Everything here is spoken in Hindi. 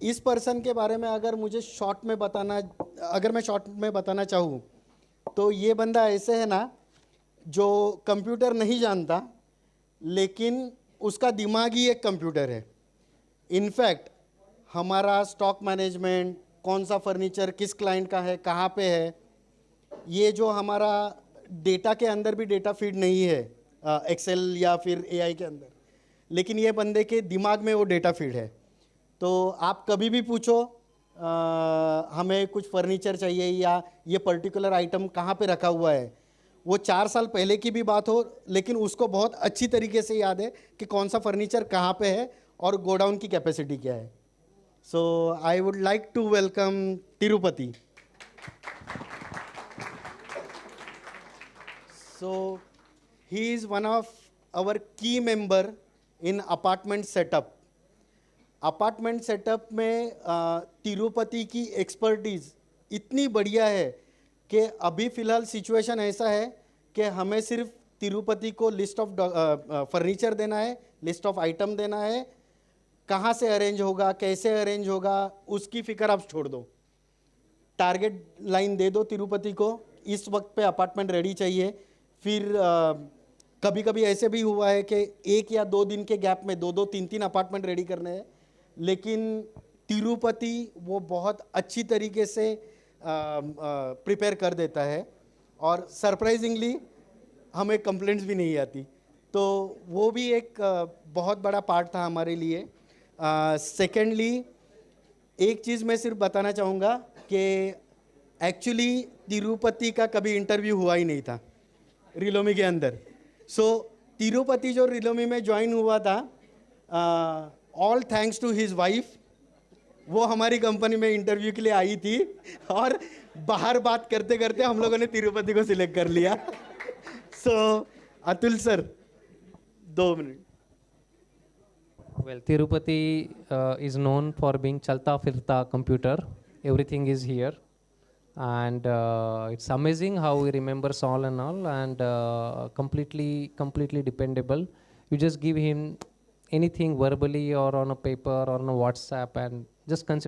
इस पर्सन के बारे में अगर मैं शॉर्ट में बताना चाहूँ तो ये बंदा ऐसे है ना, जो कंप्यूटर नहीं जानता लेकिन उसका दिमाग ही एक कंप्यूटर है। इनफैक्ट हमारा स्टॉक मैनेजमेंट, कौन सा फर्नीचर किस क्लाइंट का है, कहाँ पे है, ये जो हमारा डेटा के अंदर भी डेटा फीड नहीं है एक्सेल या फिर एआई के अंदर, लेकिन ये बंदे के दिमाग में वो डेटा फीड है। तो आप कभी भी पूछो हमें कुछ फर्नीचर चाहिए या ये पर्टिकुलर आइटम कहाँ पे रखा हुआ है, वो 4 साल पहले की भी बात हो लेकिन उसको बहुत अच्छी तरीके से याद है कि कौन सा फर्नीचर कहाँ पे है और गोडाउन की कैपेसिटी क्या है। So I would like to welcome Tirupati. So he is one of our key member in apartment setup. Apartment setup में तिरुपति की एक्सपर्टीज़ इतनी बढ़िया है कि अभी फ़िलहाल सिचुएशन ऐसा है कि हमें सिर्फ तिरुपति को लिस्ट ऑफ फर्नीचर देना है, लिस्ट ऑफ आइटम देना है, कहाँ से अरेंज होगा, कैसे अरेंज होगा, उसकी फ़िक्र आप छोड़ दो। टारगेट लाइन दे दो तिरुपति को, इस वक्त पे अपार्टमेंट रेडी चाहिए। फिर कभी कभी ऐसे भी हुआ है कि 1 या 2 दिन के गैप में 2-2, 3-3 अपार्टमेंट रेडी करने हैं, लेकिन तिरुपति वो बहुत अच्छी तरीके से प्रिपेयर कर देता है और सरप्राइजिंगली हमें कंप्लेंट्स भी नहीं आती। तो वो भी एक बहुत बड़ा पार्ट था हमारे लिए। सेकेंडली एक चीज़ मैं सिर्फ बताना चाहूँगा कि एक्चुअली तिरुपति का कभी इंटरव्यू हुआ ही नहीं था रिलोमी के अंदर। सो तिरुपति जो रिलोमी में ज्वाइन हुआ था, all thanks to his wife. वो हमारी कंपनी में इंटरव्यू के लिए आई थी और बाहर बात करते करते हम लोगों ने तिरुपति को सिलेक्ट कर लिया। सो अतुल सर 2 मिनट। Well, Tirupati is known for being chalta firta computer. Everything is here, and it's amazing how he remembers all and all, and completely dependable. You just give him anything verbally or on a paper or on a WhatsApp, and just consider